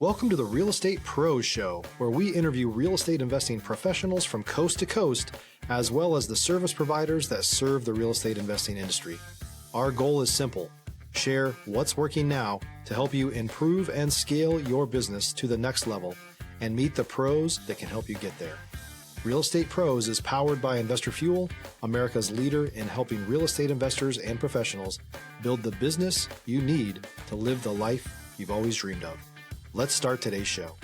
Welcome to the Real Estate Pros Show, where we interview real estate investing professionals from coast to coast, as well as the service providers that serve the real estate investing industry. Our goal is simple: share what's working now to help you improve and scale your business to the next level and meet the pros that can help you get there. Real Estate Pros is powered by Investor Fuel, America's leader in helping real estate investors and professionals build the business you need to live the life you've always dreamed of. Let's start today's show.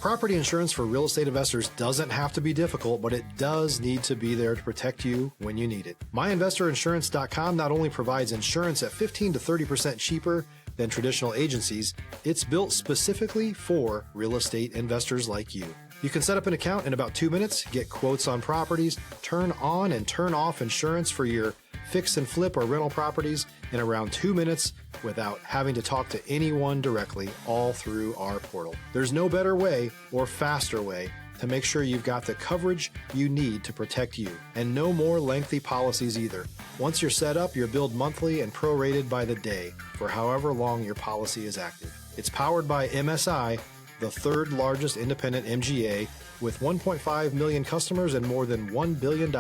Property insurance for real estate investors doesn't have to be difficult, but it does need to be there to protect you when you need it. MyInvestorInsurance.com not only provides insurance at 15 to 30% cheaper than traditional agencies, it's built specifically for real estate investors like you. You can set up an account in about 2 minutes, get quotes on properties, turn on and turn off insurance for your fix and flip or rental properties in around 2 minutes without having to talk to anyone directly, all through our portal. There's no better way or faster way to make sure you've got the coverage you need to protect you, and no more lengthy policies either. Once you're set up, you're billed monthly and prorated by the day for however long your policy is active. It's powered by MSI, the third largest independent MGA, with 1.5 million customers and more than $1 billion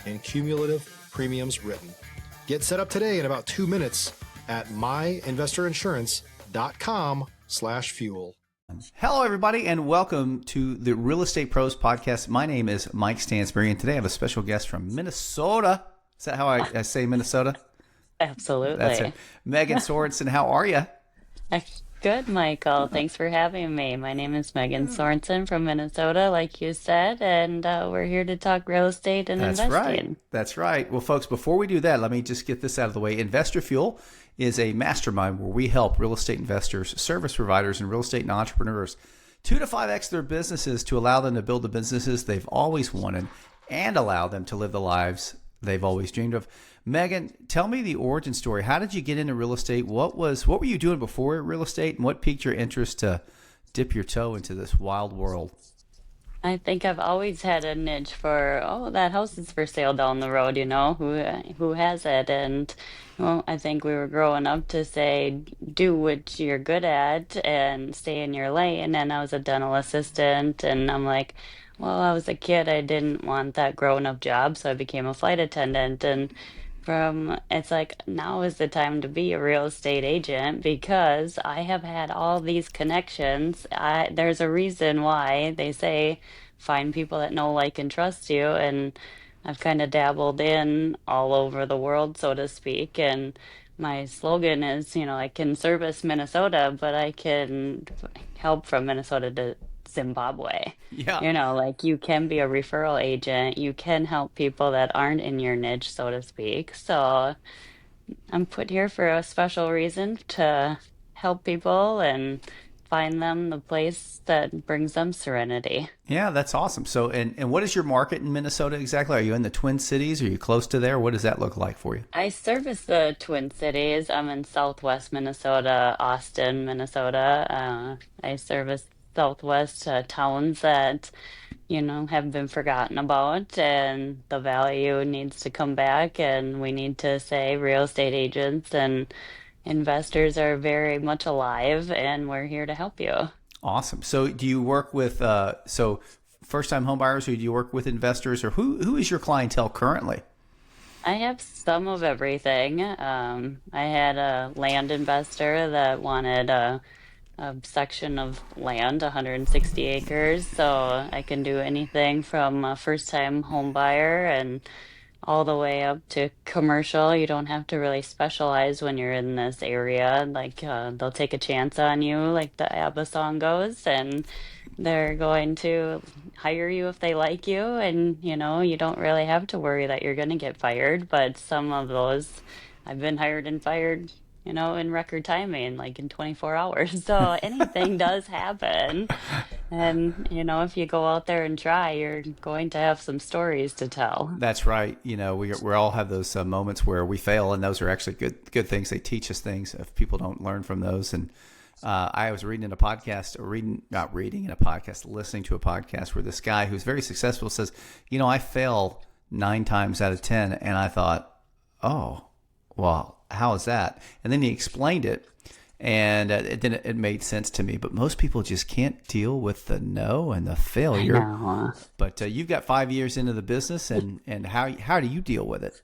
in cumulative premiums written. Get set up today in about 2 minutes at myinvestorinsurance.com/fuel. Hello, everybody, and welcome to the Real Estate Pros Podcast. My name is Mike Stansbury, and today I have a special guest from Minnesota. Is that how I say Minnesota? Absolutely. That's it. Megan Sorensen, how are you? Good, Michael. Thanks for having me. My name is Megan Sorensen from Minnesota, like you said, and we're here to talk real estate and investing. Right. That's right. Well, folks, before we do that, let me just get this out of the way. Investor Fuel is a mastermind where we help real estate investors, service providers, and real estate and entrepreneurs 2 to 5x their businesses to allow them to build the businesses they've always wanted and allow them to live the lives they've always dreamed of. Megan, tell me the origin story. How did you get into real estate? What were you doing before real estate, and what piqued your interest to dip your toe into this wild world? I think I've always had a niche for, that house is for sale down the road, who has it? And I think we were growing up to say, do what you're good at and stay in your lane. And I was a dental assistant, and I'm like, well, I was a kid. I didn't want that grown-up job, so I became a flight attendant. And it's like, now is the time to be a real estate agent because I have had all these connections. There's a reason why they say find people that know, like, and trust you. And I've kind of dabbled in all over the world, so to speak. And my slogan is, I can service Minnesota, but I can help from Minnesota to Zimbabwe. Yeah. Like, you can be a referral agent. You can help people that aren't in your niche, so to speak. So I'm put here for a special reason to help people and find them the place that brings them serenity. Yeah, that's awesome. So, and what is your market in Minnesota exactly? Are you in the Twin Cities? Are you close to there? What does that look like for you? I service the Twin Cities. I'm in Southwest Minnesota, Austin, Minnesota. I service Southwest towns that, have been forgotten about, and the value needs to come back, and we need to say real estate agents and investors are very much alive, and we're here to help you. Awesome. So do you work with first-time homebuyers, or do you work with investors, or who is your clientele currently? I have some of everything. I had a land investor that wanted a section of land, 160 acres. So I can do anything from a first-time home buyer and all the way up to commercial. You don't have to really specialize when you're in this area. Like, they'll take a chance on you, like the ABBA song goes, and they're going to hire you if they like you. And, you don't really have to worry that you're going to get fired. But some of those, I've been hired and fired, in record timing, like in 24 hours. So anything does happen. And, if you go out there and try, you're going to have some stories to tell. That's right. We all have those moments where we fail, and those are actually good things. They teach us things if people don't learn from those. And I was listening to a podcast where this guy who's very successful says, I fail 9 times out of 10. And I thought, oh, well, how is that? And then he explained it. And it made sense to me. But most people just can't deal with the no and the failure. I know. But you've got 5 years into the business, and how do you deal with it?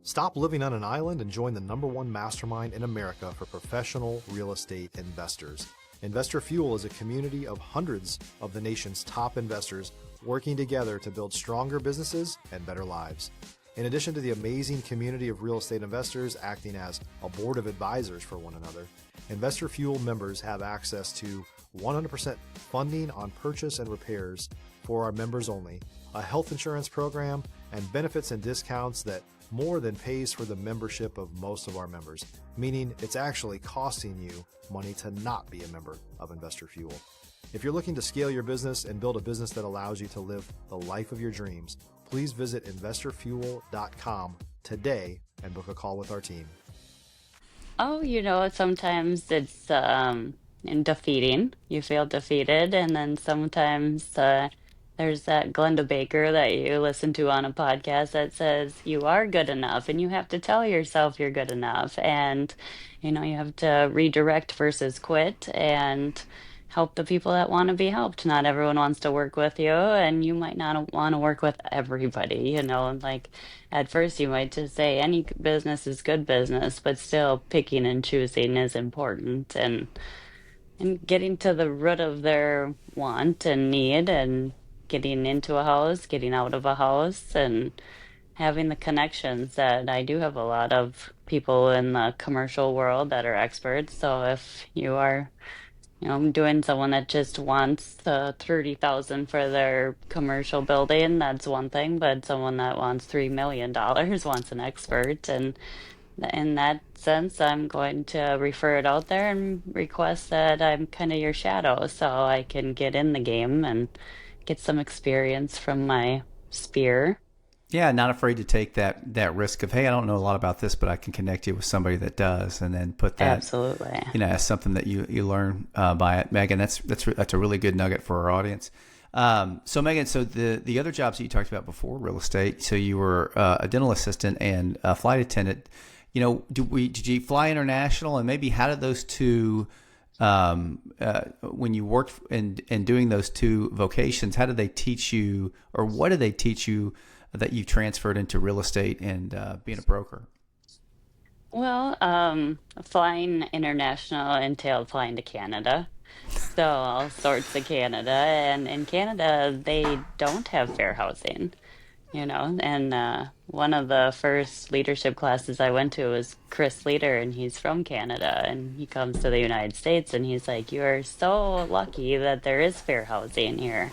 Stop living on an island and join the #1 mastermind in America for professional real estate investors. Investor Fuel is a community of hundreds of the nation's top investors working together to build stronger businesses and better lives. In addition to the amazing community of real estate investors acting as a board of advisors for one another, Investor Fuel members have access to 100% funding on purchase and repairs for our members only, a health insurance program, and benefits and discounts that more than pays for the membership of most of our members, meaning it's actually costing you money to not be a member of Investor Fuel. If you're looking to scale your business and build a business that allows you to live the life of your dreams, please visit investorfuel.com today and book a call with our team. Oh, sometimes it's defeating. You feel defeated, and then sometimes there's that Glenda Baker that you listen to on a podcast that says you are good enough, and you have to tell yourself you're good enough, and you have to redirect versus quit, and help the people that want to be helped. Not everyone wants to work with you, and you might not want to work with everybody, and like at first you might just say any business is good business, but still picking and choosing is important, and getting to the root of their want and need, and getting into a house, getting out of a house, and having the connections that I do have a lot of people in the commercial world that are experts. So if you are doing someone that just wants the 30,000 for their commercial building, that's one thing, but someone that wants $3 million wants an expert. And in that sense, I'm going to refer it out there and request that I'm kind of your shadow so I can get in the game and get some experience from my sphere. Yeah, not afraid to take that risk of, hey, I don't know a lot about this, but I can connect you with somebody that does, and then put that Absolutely. As something that you learn by it. Megan, that's a really good nugget for our audience. So Megan, so the other jobs that you talked about before real estate, so you were a dental assistant and a flight attendant. Did you fly international, and maybe how did those two, when you worked in doing those two vocations, how did they teach you, or what did they teach you that you transferred into real estate and being a broker? Well, flying international entailed flying to Canada. So all sorts of Canada. And in Canada, they don't have fair housing, And one of the first leadership classes I went to was Chris Leader, and he's from Canada. And he comes to the United States, and he's like, "You are so lucky that there is fair housing here,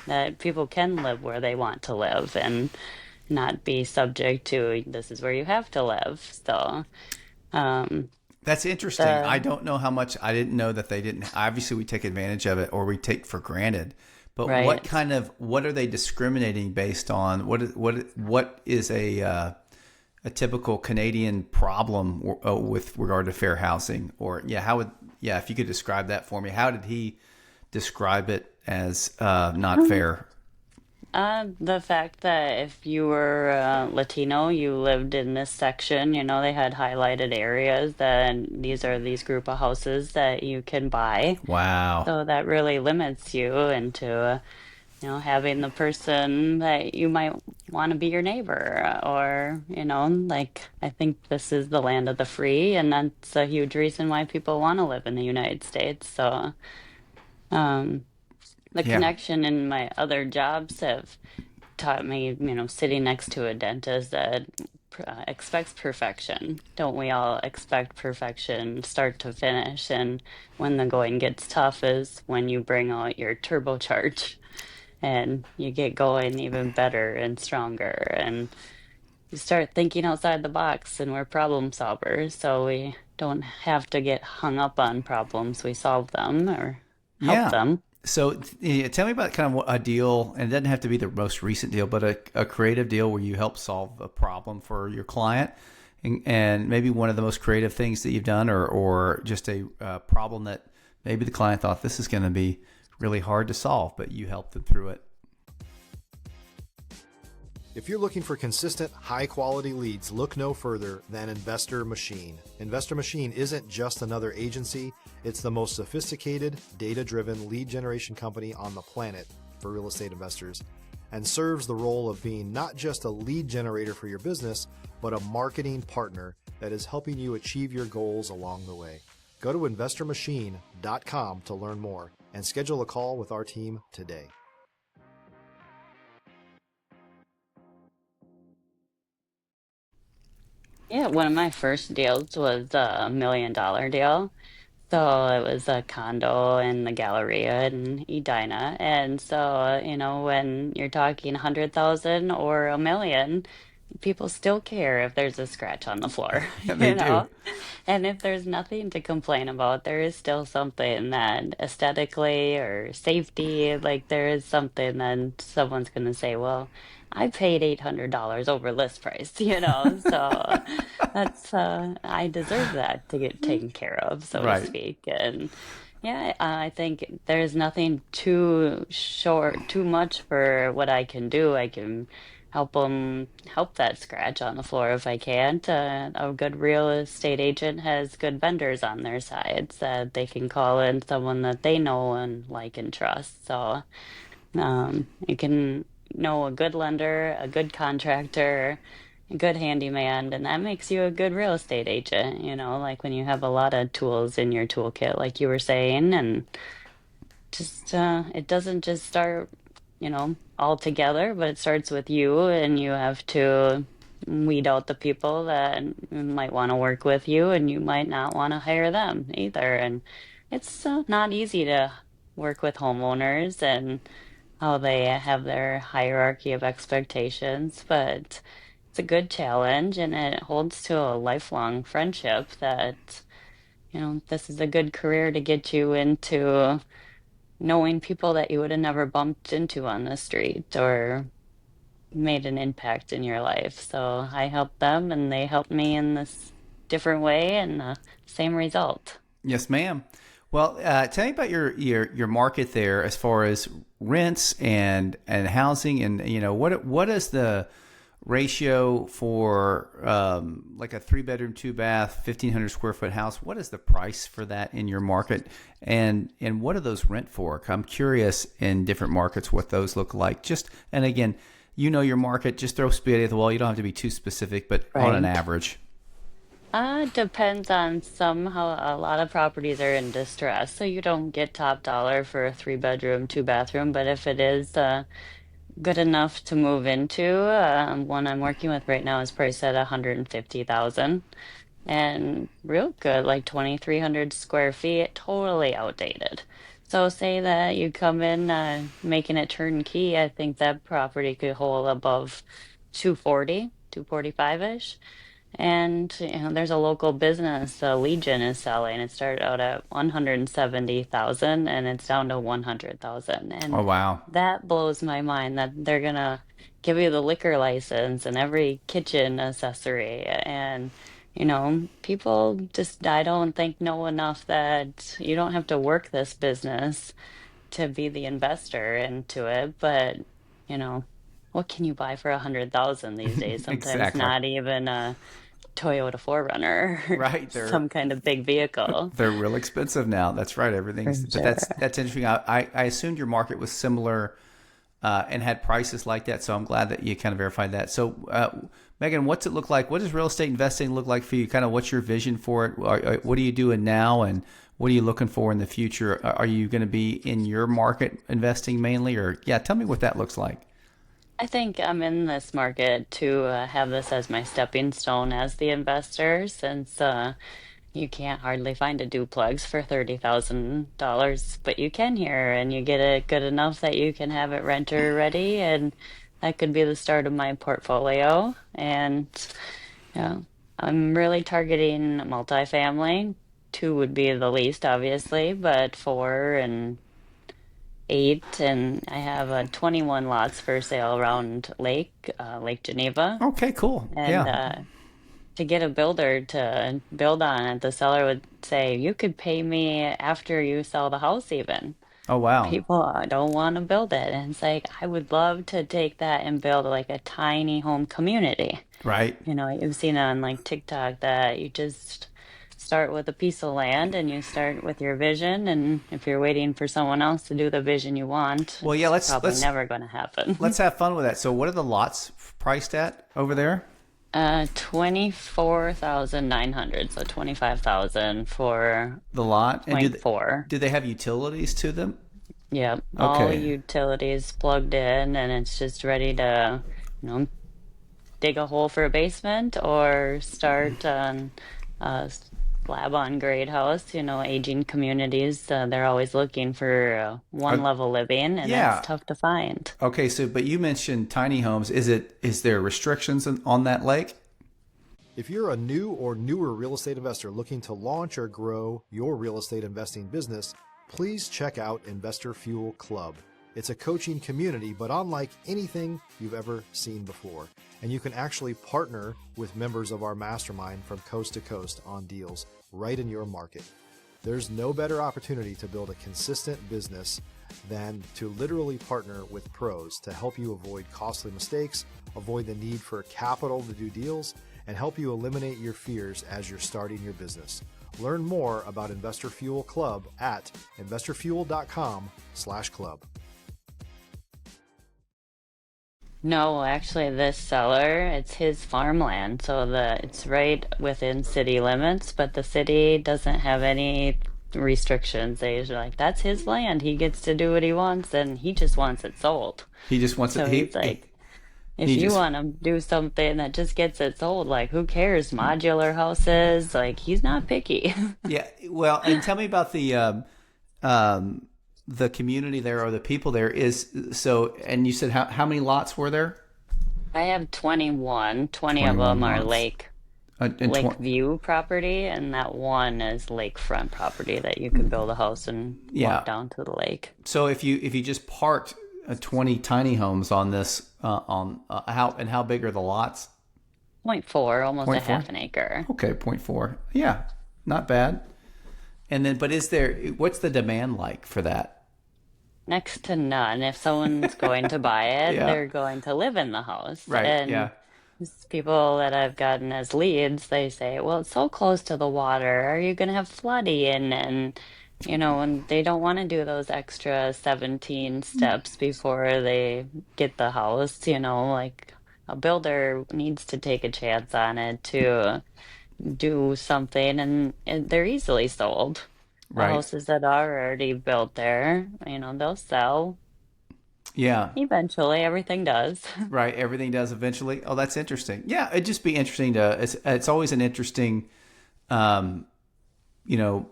that people can live where they want to live and not be subject to this is where you have to live." So, That's interesting. I the don't know how much. I didn't know that they didn't. Obviously, we take advantage of it, or we take for granted. But right. what are they discriminating based on? What is a typical Canadian problem with regard to fair housing? Or if you could describe that for me, how did he describe it as not fair? The fact that if you were Latino, you lived in this section, they had highlighted areas that these group of houses that you can buy. Wow. So that really limits you into, having the person that you might want to be your neighbor, or, like I think this is the land of the free, and that's a huge reason why people want to live in the United States. So, um, the Yeah. connection in my other jobs have taught me, sitting next to a dentist that expects perfection. Don't we all expect perfection, start to finish? And when the going gets tough is when you bring out your turbocharge and you get going even better and stronger. And you start thinking outside the box, and we're problem solvers. So we don't have to get hung up on problems. We solve them or help Yeah. them. So tell me about kind of a deal, and it doesn't have to be the most recent deal, but a creative deal where you help solve a problem for your client, and maybe one of the most creative things that you've done, or just a problem that maybe the client thought this is going to be really hard to solve, but you helped them through it. If you're looking for consistent, high-quality leads, look no further than Investor Machine. Investor Machine isn't just another agency, it's the most sophisticated, data-driven lead generation company on the planet for real estate investors, and serves the role of being not just a lead generator for your business, but a marketing partner that is helping you achieve your goals along the way. Go to investormachine.com to learn more and schedule a call with our team today. Yeah, one of my first deals was a $1 million deal. So it was a condo in the Galleria in Edina. And so, when you're talking 100,000 or a million, people still care if there's a scratch on the floor, Yeah, they you do. know? And if there's nothing to complain about, there is still something that aesthetically or safety, like there is something that someone's going to say, well, I paid $800 over list price, So I deserve that to get taken care of, so to Right. speak. And yeah, I think there's nothing too short, too much for what I can do. I can help that scratch on the floor if I can't. A good real estate agent has good vendors on their sides that they can call in someone that they know and like and trust. So you can know a good lender, a good contractor, a good handyman, and that makes you a good real estate agent, like when you have a lot of tools in your toolkit, like you were saying, and just it doesn't just start, all together, but it starts with you, and you have to weed out the people that might want to work with you, and you might not want to hire them either. And it's not easy to work with homeowners and how they have their hierarchy of expectations, but it's a good challenge and it holds to a lifelong friendship that, this is a good career to get you into knowing people that you would have never bumped into on the street or made an impact in your life. So I helped them and they helped me in this different way and same result. Yes, ma'am. Well, tell me about your market there as far as rents and housing, and what is the ratio for like a 3 bedroom, 2 bath, 1,500 square foot house? What is the price for that in your market, and what do those rent for? I'm curious in different markets what those look like. Just, and again, your market. Just throw spaghetti at the wall. You don't have to be too specific, but on an Right. average. Depends on how a lot of properties are in distress, so you don't get top dollar for a 3 bedroom, 2 bathroom. But if it is good enough to move into, one I'm working with right now is priced at 150,000 and real good, like 2,300 square feet, totally outdated. So say that you come in making it turnkey, I think that property could hold above 240, 245-ish. And there's a local business, Legion is selling. It started out at 170,000 and it's down to 100,000. Oh, And wow. that blows my mind that they're gonna give you the liquor license and every kitchen accessory. And people just, I don't think, know enough that you don't have to work this business to be the investor into it. But you know, what can you buy for 100,000 these days? Sometimes Exactly. not even a Toyota 4Runner or Right. some kind of big vehicle. They're real expensive now. That's right. For Everything's, but sure. that's interesting. I assumed your market was similar and had prices like that. So I'm glad that you kind of verified that. So, Megan, what's it look like? What does real estate investing look like for you? Kind of what's your vision for it? What are you doing now, and what are you looking for in the future? Are you going to be in your market investing mainly, or yeah? Tell me what that looks like. I think I'm in this market to have this as my stepping stone as the investor, since you can't hardly find a duplex for $30,000, but you can here, and you get it good enough that you can have it renter ready, and that could be the start of my portfolio. And yeah, I'm really targeting multifamily. Two would be the least, obviously, but four and eight, and I have 21 lots for sale around Lake Geneva. Okay, cool. And Yeah. to get a builder to build on it, the seller would say, "You could pay me after you sell the house, even." Oh, wow. People don't want to build it. And it's like, I would love to take that and build like a tiny home community. Right. You know, you've seen on like TikTok that you just start with a piece of land and you start with your vision. And if you're waiting for someone else to do the vision you want, Well, yeah, it's probably never going to let's happen. have fun with that. So what are the lots priced at over there? 24,900, so 25,000 for The lot? And point four. do they have utilities to them? Yep, all Okay. utilities plugged in, and it's just ready to, you know, dig a hole for a basement or start on a slab on grade house. You know, aging communities, they're always looking for Uh, one level living, and that's yeah. tough to find. Okay, so but you mentioned tiny homes. Is there restrictions on that lake? If you're a new or newer real estate investor looking to launch or grow your real estate investing business, please check out Investor Fuel Club. It's a coaching community, but unlike anything you've ever seen before. And you can actually partner with members of our mastermind from coast to coast on deals right in your market. There's no better opportunity to build a consistent business than to literally partner with pros to help you avoid costly mistakes, avoid the need for capital to do deals, and help you eliminate your fears as you're starting your business. Learn more about Investor Fuel Club at investorfuel.com/club. No, actually, this seller, it's his farmland, so it's right within city limits, but the city doesn't have any restrictions. They're like, that's his land. He gets to do what he wants, and he just wants it sold. He just wants it. So he's like, if He you just want to do something that just gets it sold, like who cares? Modular houses, like he's not picky. yeah. Well, and tell me about um, the community there or the people there is so. And you said how many lots were there? I have 21. 20 of 21 them are lots. And lake view property, and that one is lakefront property that you could build a house and yeah. walk down to the lake. So if you just parked 20 tiny homes on this how big are the lots? Point four, almost Point a four. half an acre. Okay, 0.4. Yeah, not bad. And then, but what's the demand like for that? Next to none. If someone's going to buy it, Yeah. they're going to live in the house. Right. And Yeah. people that I've gotten as leads, they say, well, it's so close to the water. Are you going to have flooding? And, you know, and they don't want to do those extra 17 steps before they get the house. You know, like a builder needs to take a chance on it to do something, and they're easily sold. The Right. houses that are already built there, you know, they'll sell Yeah. eventually. Everything does. Right. Everything does eventually. Oh, that's interesting. Yeah, it'd just be interesting to. It's always an interesting, um, you know,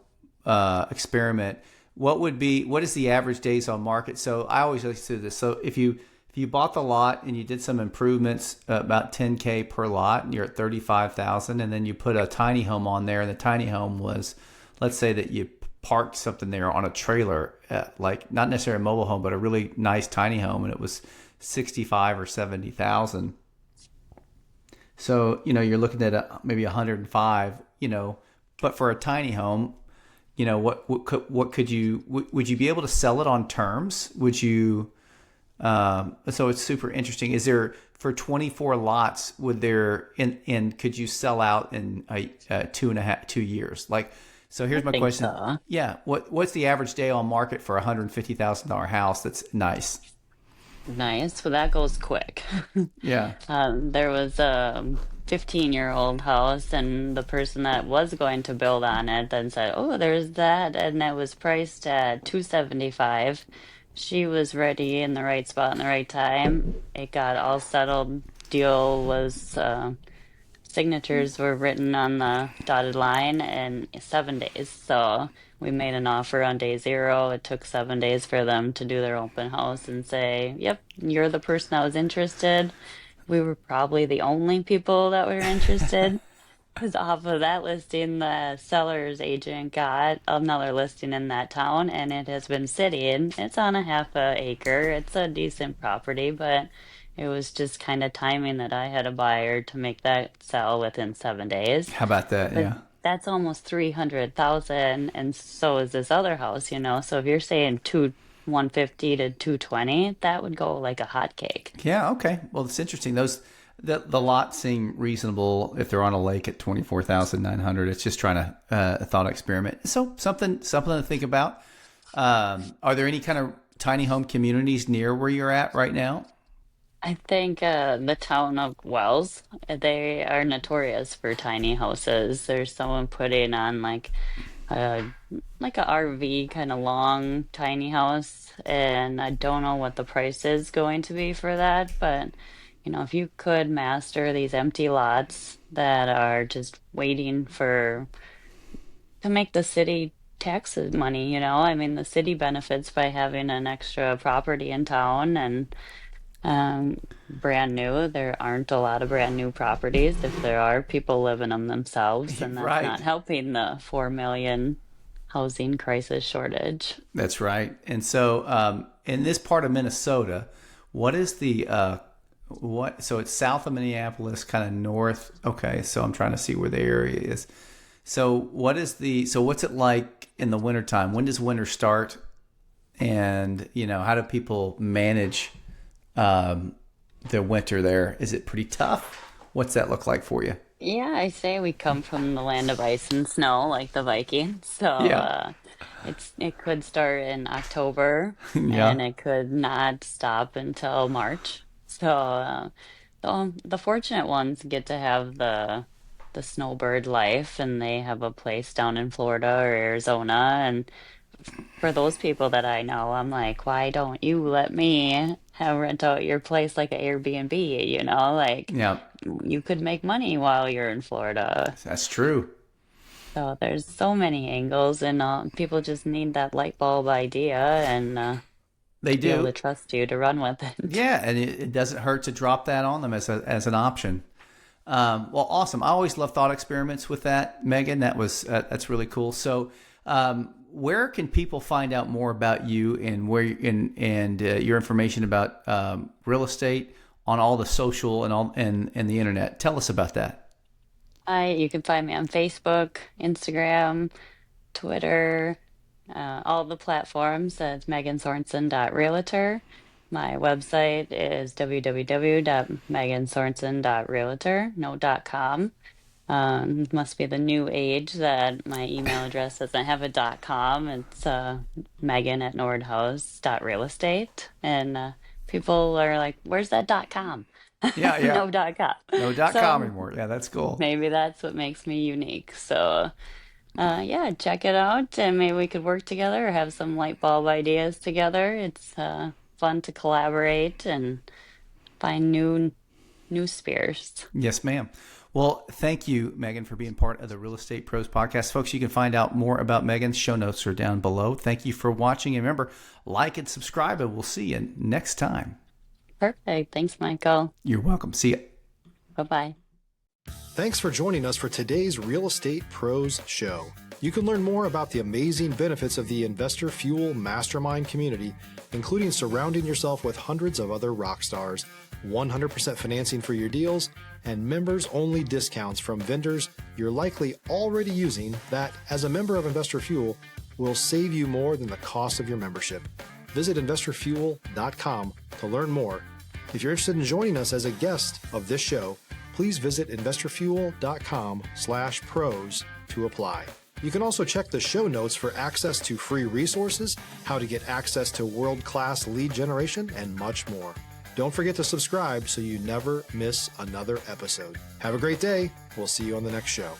experiment. What is the average days on market? So I always like to do this. So if you bought the lot and you did some improvements, about 10K per lot, and you're at 35,000, and then you put a tiny home on there, and the tiny home was, let's say that you parked something there on a trailer, like not necessarily a mobile home, but a really nice tiny home, and it was 65 or 70,000. So you're looking at maybe 105. But for a tiny home, what could you would you be able to sell it on terms? Would you? So it's super interesting. Is there for 24 lots? Would there could you sell out in 2 years? Like, so here's I my think question. so. Yeah, what's the average day on market for a $150,000 house that's nice? Nice. Well, that goes quick. Yeah. There was a 15-year-old house, and the person that was going to build on it then said, "Oh, there's that," and that was priced at 275. She was ready in the right spot in the right time. It got all settled. Deal was signatures were written on the dotted line in 7 days. So we made an offer on day zero. It took 7 days for them to do their open house and say, "Yep, you're the person that was interested." We were probably the only people that were interested. Because off of that listing, the seller's agent got another listing in that town, and it has been sitting. It's on a half a acre. It's a decent property, but it was just kind of timing that I had a buyer to make that sell within 7 days. How about that? But Yeah. that's almost 300,000, and so is this other house, you know. So if you're saying 150 to 220, that would go like a hotcake. Yeah. Okay. Well, it's interesting. The lots seem reasonable if they're on a lake at 24,900. It's just trying to a thought experiment. So something to think about. Are there any kind of tiny home communities near where you're at right now? I think the town of Wells, they are notorious for tiny houses. There's someone putting on a like a RV kind of long tiny house, and I don't know what the price is going to be for that, but you know, if you could master these empty lots that are just waiting for to make the city taxes money, you know, I mean, the city benefits by having an extra property in town and um, brand new. There aren't a lot of brand new properties. If there are, people live in them themselves, and that's Right. not helping the 4 million housing crisis shortage. That's right. And so, in this part of Minnesota, what is the what? So it's south of Minneapolis, kind of north. Okay, so I'm trying to see where the area is. So what's it like in the wintertime? When does winter start? And how do people manage the winter there? Is it pretty tough? What's that look like for you? Yeah, I say we come from the land of ice and snow, like the Vikings. So Yeah. it could start in October, Yeah. and it could not stop until March. So the fortunate ones get to have the snowbird life, and they have a place down in Florida or Arizona. And for those people that I know, I'm like, why don't you let me have rent out your place like an Airbnb? You know, like Yeah. you could make money while you're in Florida. That's true. So there's so many angles, and people just need that light bulb idea and They be able do. to trust you to run with it. Yeah, and it doesn't hurt to drop that on them as an option. Well, awesome. I always love thought experiments with that, Megan. That's really cool. So, where can people find out more about you and your information about real estate on all the social and the internet? Tell us about that. You can find me on Facebook, Instagram, Twitter, all the platforms. That's megansorensen.realtor. My website is www.megansorensen.realtor, no .com. Must be the new age that my email address doesn't have a .com. It's Megan at nordhaus.realestate. And people are like, where's that .com? Yeah, yeah. No .com. No .com So anymore. Yeah, that's cool. maybe that's what makes me unique. So yeah, check it out, and maybe we could work together or have some light bulb ideas together. It's fun to collaborate and find new spheres. Yes, ma'am. Well, thank you, Megan, for being part of the Real Estate Pros podcast. Folks, you can find out more about Megan's show notes are down below. Thank you for watching. And remember, like and subscribe, and we'll see you next time. Perfect. Thanks, Michael. You're welcome. See ya. Bye-bye. Thanks for joining us for today's Real Estate Pros Show. You can learn more about the amazing benefits of the Investor Fuel Mastermind community, including surrounding yourself with hundreds of other rock stars, 100% financing for your deals, and members-only discounts from vendors you're likely already using that, as a member of Investor Fuel, will save you more than the cost of your membership. Visit investorfuel.com to learn more. If you're interested in joining us as a guest of this show, please visit investorfuel.com/pros to apply. You can also check the show notes for access to free resources, how to get access to world-class lead generation, and much more. Don't forget to subscribe so you never miss another episode. Have a great day. We'll see you on the next show.